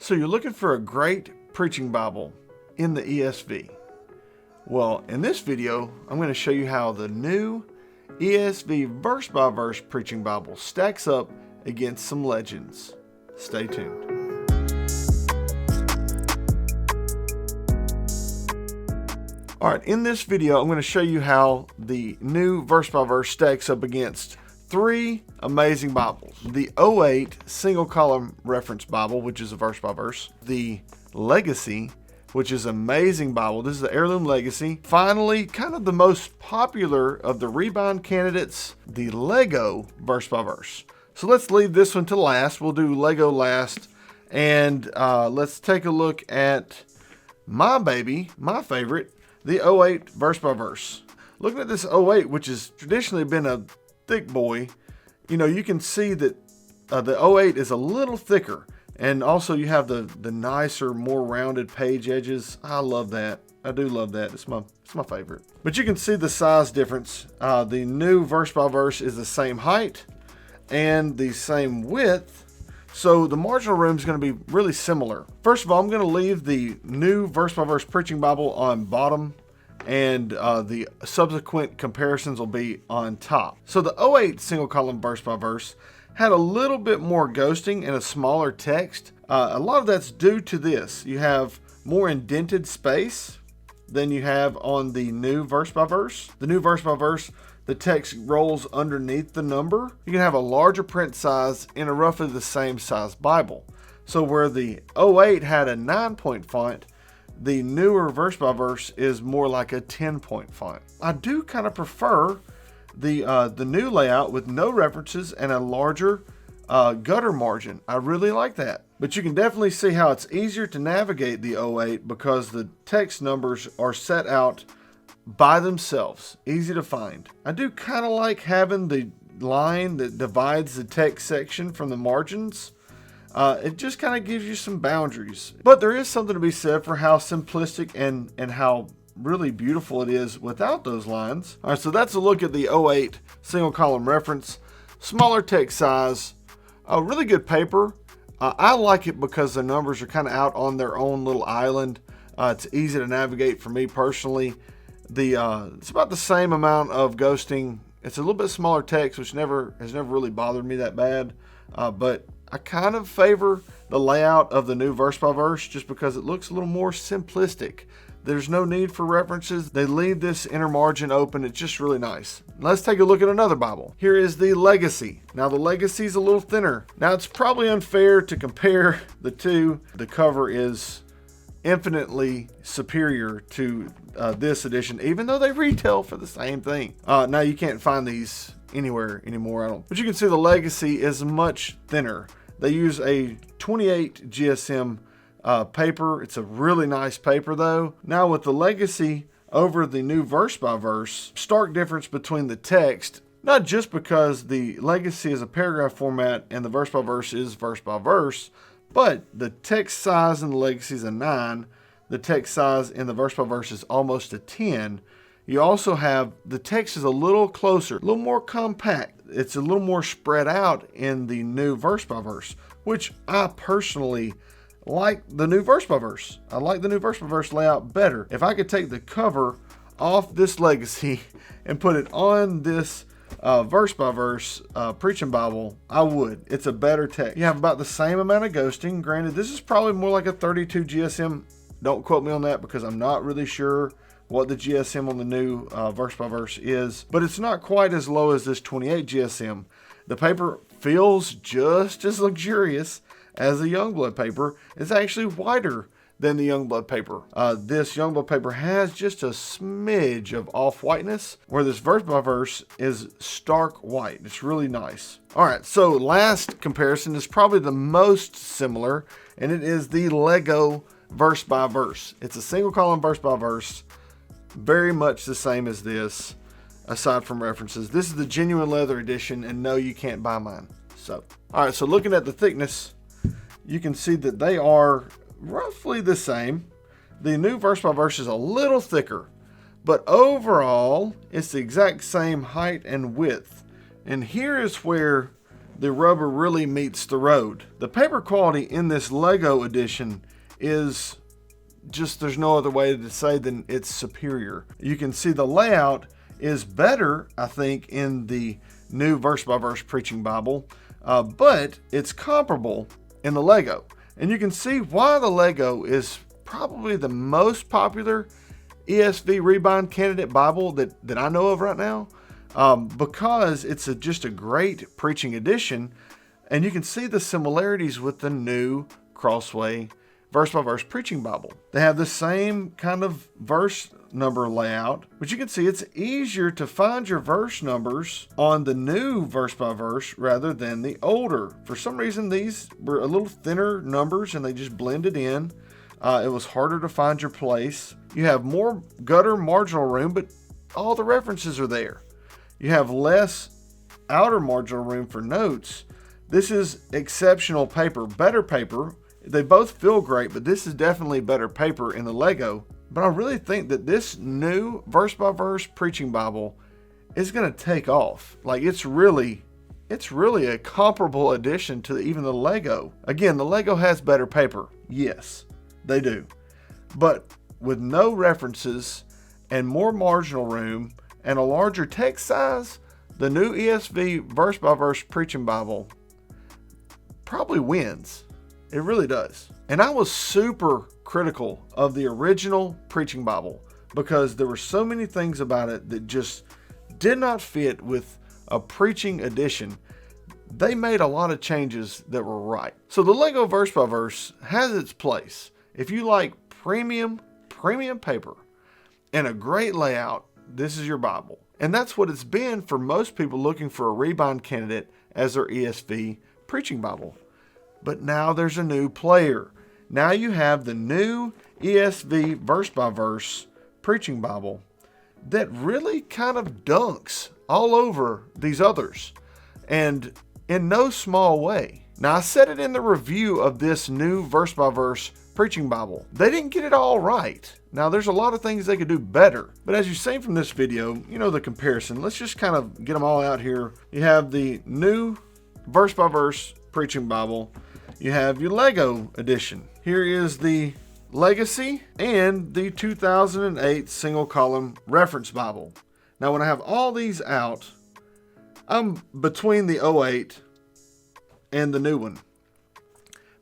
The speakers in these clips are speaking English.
So you're looking for a great preaching Bible in the ESV. Well, in this video, I'm going to show you how the new ESV verse-by-verse preaching Bible stacks up against some legends. Stay tuned. All right, in this video, I'm going to show you how the new verse-by-verse stacks up against three amazing Bibles. The 08 single column reference Bible, which is a verse by verse. The Legacy, which is an amazing Bible. This is the Heirloom Legacy. Finally, kind of the most popular of the rebind candidates, the Lego verse by verse. So let's leave this one to last. We'll do Lego last. And let's take a look at my baby, my favorite, the 08 verse by verse. Looking at this 08, which has traditionally been a thick boy, you know, you can see that the 08 is a little thicker, and also you have the nicer, more rounded page edges. I love that. I do love that. It's my favorite. But you can see the size difference. The new verse by verse is the same height and the same width, so the marginal room is going to be really similar. First of all, I'm going to leave the new verse by verse preaching Bible on bottom, and the subsequent comparisons will be on top. So the 08 single column verse by verse had a little bit more ghosting and a smaller text. A lot of that's due to this. You have more indented space than you have on the new verse by verse. The new verse by verse, the text rolls underneath the number. You can have a larger print size in a roughly the same size Bible. So where the 08 had a 9-point font, the newer verse by verse is more like a 10-point font. I do kind of prefer the new layout with no references and a larger gutter margin. I really like that. But you can definitely see how it's easier to navigate the 08 because the text numbers are set out by themselves, easy to find. I do kind of like having the line that divides the text section from the margins. It just kind of gives you some boundaries. But there is something to be said for how simplistic and how really beautiful it is without those lines. All right, so that's a look at the 08 single column reference. Smaller text size, a really good paper. I like it because the numbers are kind of out on their own little island. It's easy to navigate for me personally. It's about the same amount of ghosting. It's a little bit smaller text, which has never really bothered me that bad. But I kind of favor the layout of the new verse by verse just because it looks a little more simplistic. There's no need for references. They leave this inner margin open. It's just really nice. Let's take a look at another Bible. Here is the Legacy. Now the Legacy is a little thinner. Now it's probably unfair to compare the two. The cover is infinitely superior to this edition, even though they retail for the same thing. Now you can't find these anywhere anymore, but you can see the Legacy is much thinner. They use a 28 GSM paper. It's a really nice paper though. Now with the Legacy over the new verse by verse, stark difference between the text, not just because the Legacy is a paragraph format and the verse by verse is verse by verse, but the text size in the Legacy is a 9. The text size in the verse by verse is almost a 10. You also have the text is a little closer, a little more compact. It's a little more spread out in the new verse by verse, which I personally like the new verse by verse. I like the new verse by verse layout better. If I could take the cover off this Legacy and put it on this verse by verse preaching Bible, I would. It's a better text. You have about the same amount of ghosting. Granted, this is probably more like a 32 GSM. Don't quote me on that because I'm not really sure what the GSM on the new verse by verse is, but it's not quite as low as this 28 GSM. The paper feels just as luxurious as the Youngblood paper. It's actually wider than the Youngblood paper. This Youngblood paper has just a smidge of off-whiteness, where this verse by verse is stark white. It's really nice. All right, so last comparison is probably the most similar, and it is the Lego verse by verse. It's a single column verse by verse, very much the same as this, aside from references. This is the genuine leather edition, and no, you can't buy mine. So, all right, so looking at the thickness, you can see that they are roughly the same. The new verse by verse is a little thicker, but overall, it's the exact same height and width. And here is where the rubber really meets the road. The paper quality in this Lego edition is just, there's no other way to say than it's superior. You can see the layout is better, I think, in the new verse by verse Preaching Bible, but it's comparable in the Lego. And you can see why the Lego is probably the most popular ESV rebind candidate Bible that I know of right now, because it's just a great preaching edition, and you can see the similarities with the new Crossway verse by verse Preaching Bible. They have the same kind of verse number layout, but you can see it's easier to find your verse numbers on the new verse by verse rather than the older. For some reason, these were a little thinner numbers and they just blended in. It was harder to find your place. You have more gutter marginal room, but all the references are there. You have less outer marginal room for notes. This is exceptional paper, better paper. They both feel great, but this is definitely better paper in the Lego. But I really think that this new verse by verse Preaching Bible is going to take off. Like, it's really a comparable addition to even the Lego. Again, the Lego has better paper. Yes, they do. But with no references and more marginal room and a larger text size, the new ESV verse by verse Preaching Bible probably wins. It really does. And I was super critical of the original Preaching Bible because there were so many things about it that just did not fit with a preaching edition. They made a lot of changes that were right. So the Lego verse by verse has its place. If you like premium paper and a great layout, this is your Bible. And that's what it's been for most people looking for a rebind candidate as their ESV Preaching Bible. But now there's a new player. Now you have the new ESV verse by verse Preaching Bible that really kind of dunks all over these others, and in no small way. Now, I said it in the review of this new verse by verse Preaching Bible. They didn't get it all right. Now, there's a lot of things they could do better. But as you've seen from this video, you know the comparison. Let's just kind of get them all out here. You have the new verse by verse Preaching Bible. You have your Lego edition. Here is the Legacy and the 2008 single column reference Bible. Now, when I have all these out, I'm between the 08 and the new one.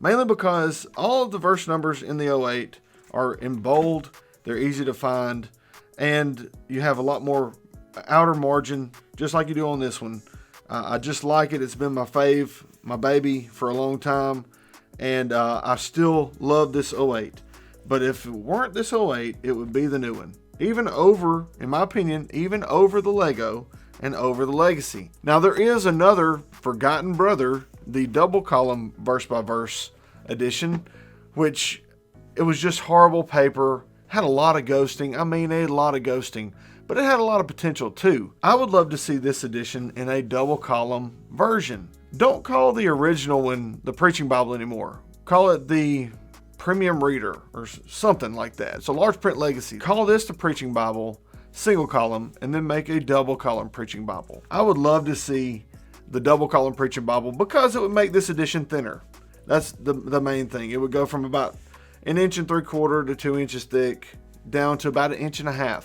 Mainly because all of the verse numbers in the 08 are in bold, they're easy to find, and you have a lot more outer margin, just like you do on this one. I just like it. It's been my fave, my baby for a long time, and I still love this 08. But if it weren't this 08, it would be the new one. Even over, in my opinion, even over the Lego and over the Legacy. Now, there is another forgotten brother, the double column verse by verse edition, which it was just horrible paper, had a lot of ghosting. I mean, it had a lot of ghosting, but it had a lot of potential too. I would love to see this edition in a double column version. Don't call the original one the Preaching Bible anymore. Call it the Premium Reader or something like that. It's a large print Legacy. Call this the Preaching Bible, single column, and then make a double column Preaching Bible. I would love to see the double column Preaching Bible because it would make this edition thinner. That's the main thing. It would go from about 1 3/4 to 2 inches thick down to about 1.5 inches.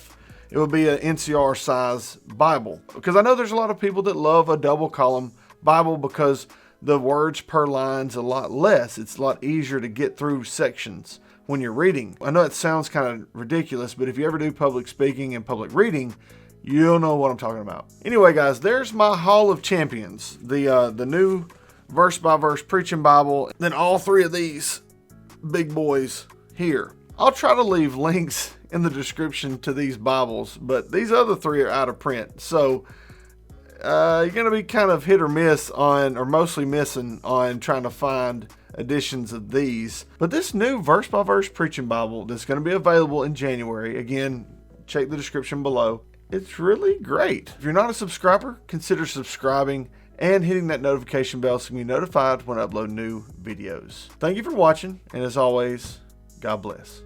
It would be an NCR size Bible, because I know there's a lot of people that love a double column Bible because the words per line's a lot less. It's a lot easier to get through sections when you're reading. I know it sounds kind of ridiculous, but if you ever do public speaking and public reading, you'll know what I'm talking about. Anyway, guys, there's my Hall of Champions. The new verse by verse Preaching Bible, then all three of these big boys here. I'll try to leave links in the description to these Bibles, but these other three are out of print. So you're going to be kind of hit or miss on, or mostly missing on, trying to find editions of these. But this new verse by verse Preaching Bible that's going to be available in January, again, check the description below. It's really great. If you're not a subscriber, consider subscribing and hitting that notification bell so you can be notified when I upload new videos. Thank you for watching, and as always, God bless.